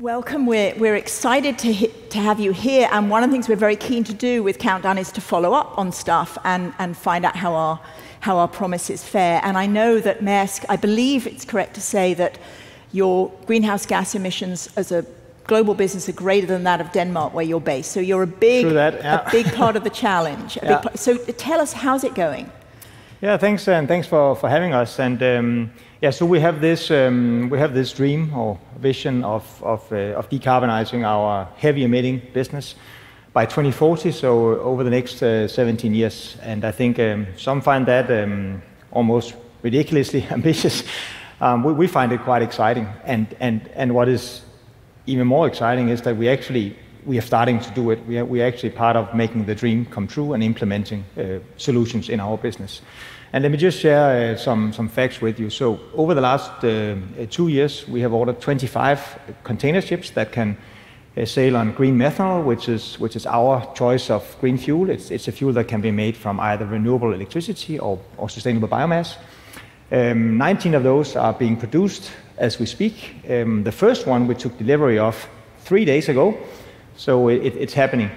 Welcome. We're excited to have you here, and one of the things we're very keen to do with Countdown is to follow up on stuff and find out how our promises fare. And I know that Maersk, I believe it's correct to say that your greenhouse gas emissions as a global business are greater than that of Denmark, where you're based. So you're a big part of the challenge. So tell us, how's it going? Yeah, thanks, and thanks for having us. And so we have this dream or vision of decarbonizing our heavy emitting business by 2040. So over the next 17 years, and I think some find that almost ridiculously ambitious. We find it quite exciting, and what is even more exciting is that we are starting to do it. We are actually part of making the dream come true and implementing solutions in our business. And let me just share some facts with you. So over the last 2 years, we have ordered 25 container ships that can sail on green methanol, which is our choice of green fuel. It's a fuel that can be made from either renewable electricity or sustainable biomass. 19 of those are being produced as we speak. The first one we took delivery of 3 days ago, so it's happening.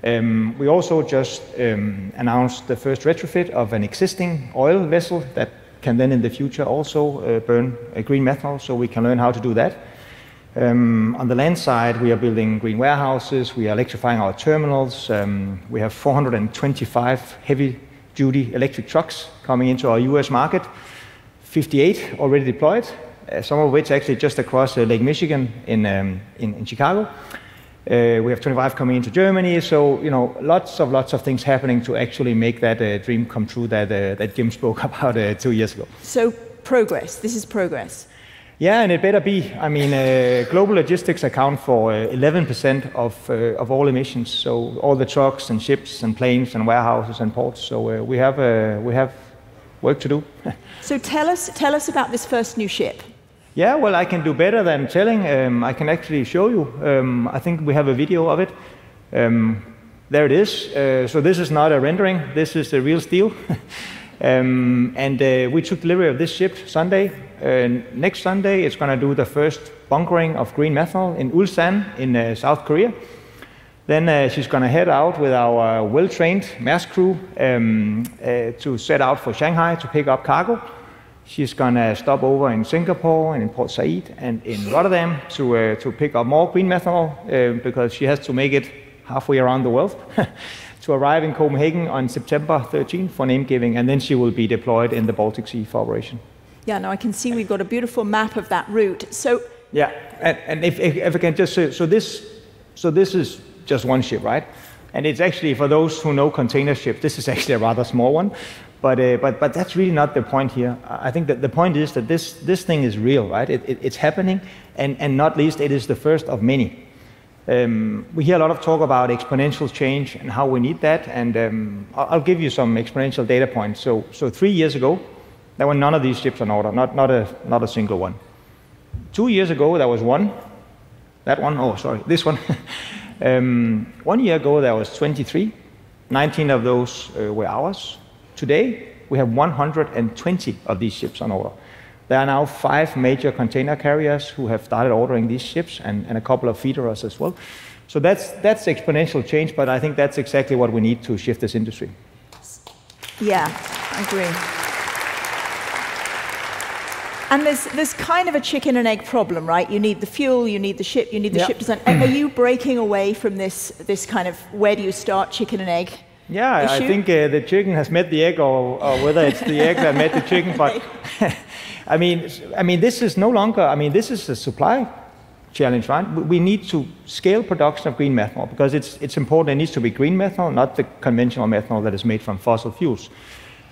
We also just announced the first retrofit of an existing oil vessel that can then in the future also burn green methanol, so we can learn how to do that. On the land side, we are building green warehouses, we are electrifying our terminals, we have 425 heavy-duty electric trucks coming into our US market, 58 already deployed, some of which actually just across Lake Michigan in Chicago. We have 25 coming into Germany, so lots of things happening to actually make that dream come true that Jim spoke about 2 years ago. So progress, this is progress. Yeah, and it better be. I mean, global logistics account for 11% of all emissions, so all the trucks and ships and planes and warehouses and ports. So we have work to do. So tell us about this first new ship. Yeah, well, I can do better than telling. I can actually show you. I think we have a video of it. There it is. So this is not a rendering. This is the real steel. We took delivery of this ship Sunday. Next Sunday, it's going to do the first bunkering of green methanol in Ulsan in South Korea. Then she's going to head out with our well-trained Maersk crew to set out for Shanghai to pick up cargo. She's going to stop over in Singapore and in Port Said and in Rotterdam to pick up more green methanol because she has to make it halfway around the world to arrive in Copenhagen on September 13 for name giving, and then she will be deployed in the Baltic Sea for operation. Yeah, now I can see we've got a beautiful map of that route. So yeah, and if I can just say, so this is just one ship, right? And it's actually, for those who know container ships, this is actually a rather small one. But that's really not the point here. I think that the point is that this thing is real, right? It's happening, and not least, it is the first of many. We hear a lot of talk about exponential change and how we need that, and I'll give you some exponential data points. So 3 years ago, there were none of these ships on order, not a single one. 2 years ago, there was one. That one, oh, sorry, this one. 1 year ago, there was 23. 19 of those were ours. Today, we have 120 of these ships on order. There are now 5 major container carriers who have started ordering these ships, and a couple of feeders as well. So that's exponential change, but I think that's exactly what we need to shift this industry. Yeah, I agree. And there's kind of a chicken and egg problem, right? You need the fuel, you need the ship, you need the ship design. Are you breaking away from this kind of where do you start chicken and egg? Yeah, issue? I think the chicken has met the egg, or whether it's the egg that met the chicken. But I mean, this is no longer. I mean, this is a supply challenge, right? We need to scale production of green methanol because it's important. It needs to be green methanol, not the conventional methanol that is made from fossil fuels,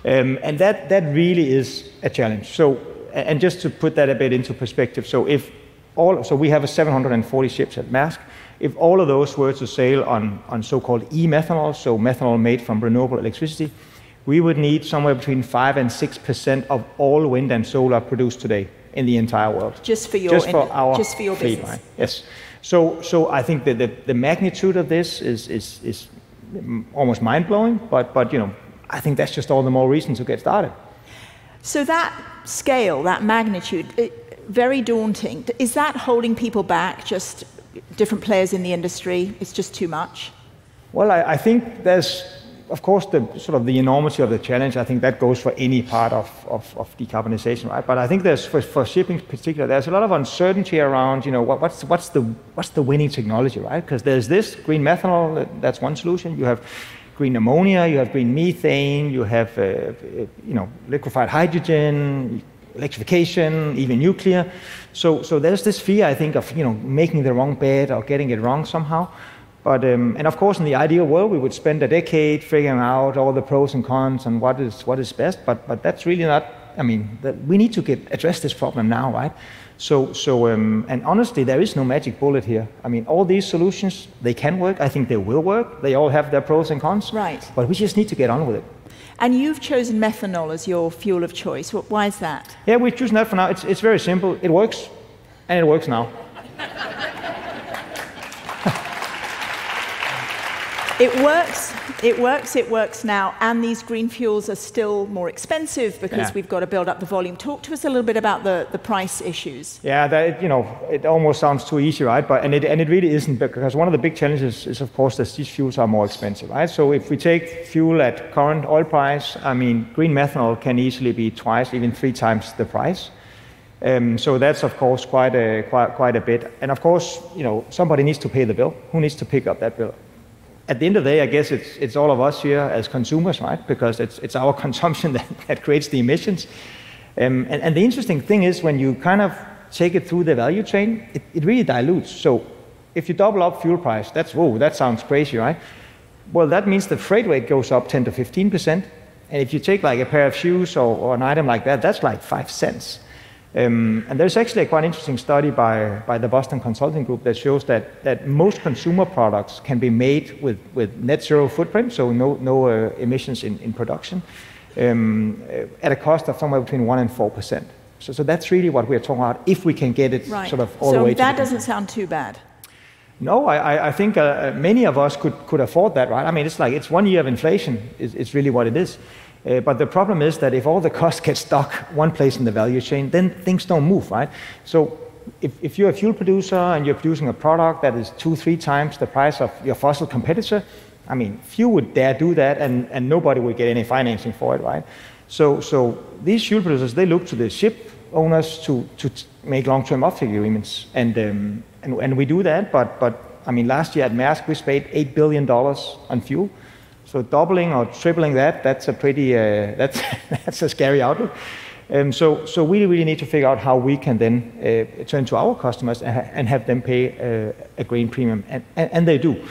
and that really is a challenge. So, and just to put that a bit into perspective, so we have 740 ships at Maersk. If all of those were to sail on so-called e-methanol, so methanol made from renewable electricity, we would need somewhere between 5 and 6% of all wind and solar produced today in the entire world. Just for your fleet, business. Right? Yes. So I think that the magnitude of this is almost mind-blowing, but I think that's just all the more reason to get started. So that scale, that magnitude, very daunting. Is that holding people back, just different players in the industry? It's just too much? Well, I think there's, of course, the sort of the enormity of the challenge. I think that goes for any part of decarbonization, right? But I think there's for shipping in particular, there's a lot of uncertainty around, what's the winning technology, right? Because there's this green methanol, that's one solution. You have green ammonia, you have green methane, you have liquefied hydrogen, electrification, even nuclear. So there's this fear, I think, of making the wrong bet or getting it wrong somehow. But and of course, in the ideal world, we would spend a decade figuring out all the pros and cons and what is best. But that's really not. I mean, we need to address this problem now, right? So and honestly, there is no magic bullet here. I mean, all these solutions, they can work. I think they will work. They all have their pros and cons. Right. But we just need to get on with it. And you've chosen methanol as your fuel of choice. Why is that? Yeah, we've chosen that for now. It's very simple. It works, and it works now. It works now, and these green fuels are still more expensive because we've got to build up the volume. Talk to us a little bit about the price issues. Yeah, it almost sounds too easy, right? But and it really isn't, because one of the big challenges is, of course, that these fuels are more expensive, right? So if we take fuel at current oil price, I mean, green methanol can easily be twice, even 3 times the price. So that's, of course, quite a bit. And of course, somebody needs to pay the bill. Who needs to pick up that bill? At the end of the day, I guess it's all of us here as consumers, right? Because it's our consumption that creates the emissions. And the interesting thing is, when you kind of take it through the value chain, it really dilutes. So if you double up fuel price, that sounds crazy, right? Well, that means the freight rate goes up 10 to 15%. And if you take like a pair of shoes or an item like that, that's like 5 cents. And there's actually a quite interesting study by the Boston Consulting Group that shows that most consumer products can be made with net zero footprint, so no emissions in production, at a cost of somewhere between 1% and 4%. So that's really what we're talking about, if we can get it sort of all the way to that doesn't sound too bad. No, I think many of us could afford that, right? I mean, it's 1 year of inflation is really what it is. But the problem is that if all the costs get stuck one place in the value chain, then things don't move, right? So if you're a fuel producer and you're producing a product that is 2-3 times the price of your fossil competitor, I mean, few would dare do that, and nobody would get any financing for it, right? So these fuel producers, they look to the ship owners to make long-term offtake agreements, and we do that. But I mean, last year at Maersk, we spent $8 billion on fuel. So doubling or tripling that's a pretty that's a scary outlook. So we really need to figure out how we can then turn to our customers and have them pay a green premium, and they do.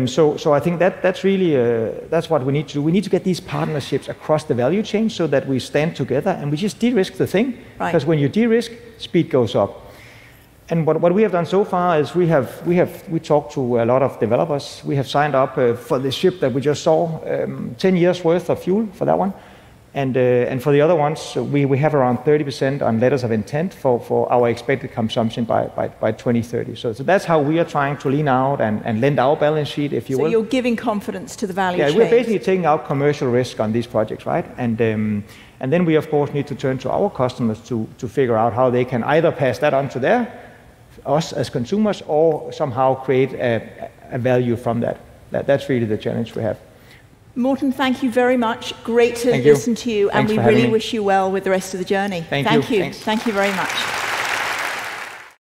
So I think that's really that's what we need to do. We need to get these partnerships across the value chain so that we stand together and we just de-risk the thing. Right. Because when you de-risk, speed goes up. And what we have done so far is we talked to a lot of developers. We have signed up for the ship that we just saw, 10 years worth of fuel for that one. And for the other ones, we have around 30% on letters of intent for our expected consumption by 2030. So that's how we are trying to lean out and lend our balance sheet, if you will. So you're giving confidence to the value chain. Yeah, we're basically taking out commercial risk on these projects, right? And then we, of course, need to turn to our customers to figure out how they can either pass that on to us as consumers, or somehow create a value from that. That's really the challenge we have. Morten, thank you very much. Great to listen to you, and we really wish you well with the rest of the journey. Thank you. Thank you very much.